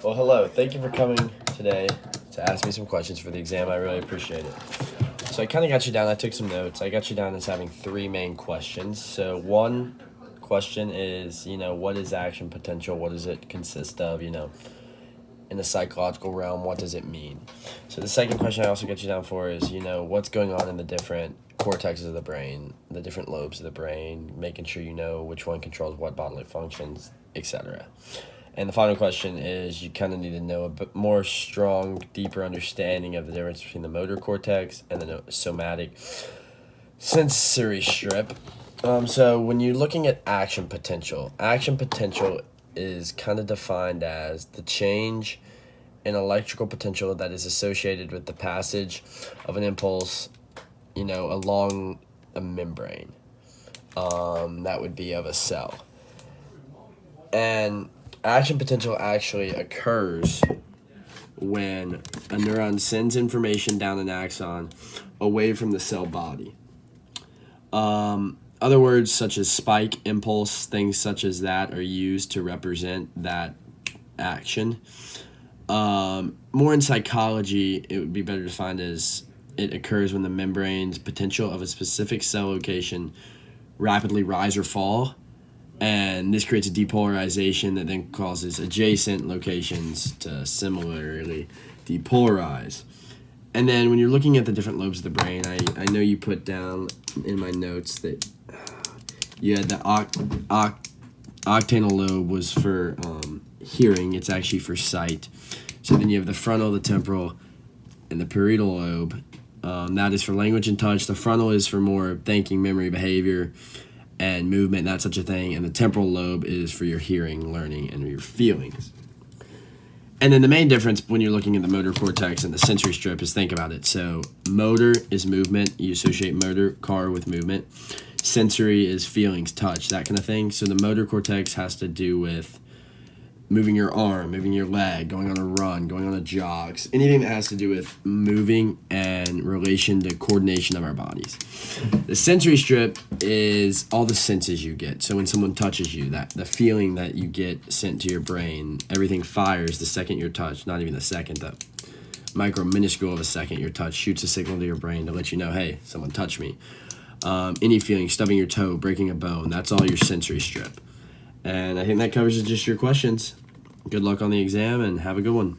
Well, hello. Thank you for coming today to ask me some questions for the exam. I really appreciate it. So I kind of got you down. I took some notes. I got you down as having three main questions. So one question is, what is action potential? What does it consist of? In the psychological realm, what does it mean? So the second question I also get you down for is, what's going on in the different cortexes of the brain, the different lobes of the brain, making sure you know which one controls what bodily functions, etc. And the final question is you kind of need to know a bit more strong, deeper understanding of the difference between the motor cortex and the somatic sensory strip. So when you're looking at action potential is kind of defined as the change in electrical potential that is associated with the passage of an impulse, along a membrane. That would be of a cell. And action potential actually occurs when a neuron sends information down an axon away from the cell body. Other words such as spike, impulse, things such as that are used to represent that action. More in psychology, it would be better defined as it occurs when the membrane's potential of a specific cell location rapidly rise or fall, and this creates a depolarization that then causes adjacent locations to similarly depolarize. And then when you're looking at the different lobes of the brain, I know you put down in my notes that you had the occipital lobe was for hearing. It's actually for sight. So then you have the frontal, the temporal, and the parietal lobe. That is for language and touch. The frontal is for more thinking, memory, behavior, and movement, not such a thing. And the temporal lobe is for your hearing, learning, and your feelings. And then the main difference when you're looking at the motor cortex and the sensory strip is, think about it. So motor is movement. You associate motor car with movement. Sensory is feelings, touch, that kind of thing. So the motor cortex has to do with moving your arm, moving your leg, going on a run, going on a jog, anything that has to do with moving and relation to coordination of our bodies. The sensory strip is all the senses you get. So when someone touches you, that the feeling that you get sent to your brain, everything fires the second you're touched, not even the second, the micro minuscule of a second you're touched shoots a signal to your brain to let you know, hey, someone touched me. Any feeling, stubbing your toe, breaking a bone, that's all your sensory strip. And I think that covers just your questions. Good luck on the exam and have a good one.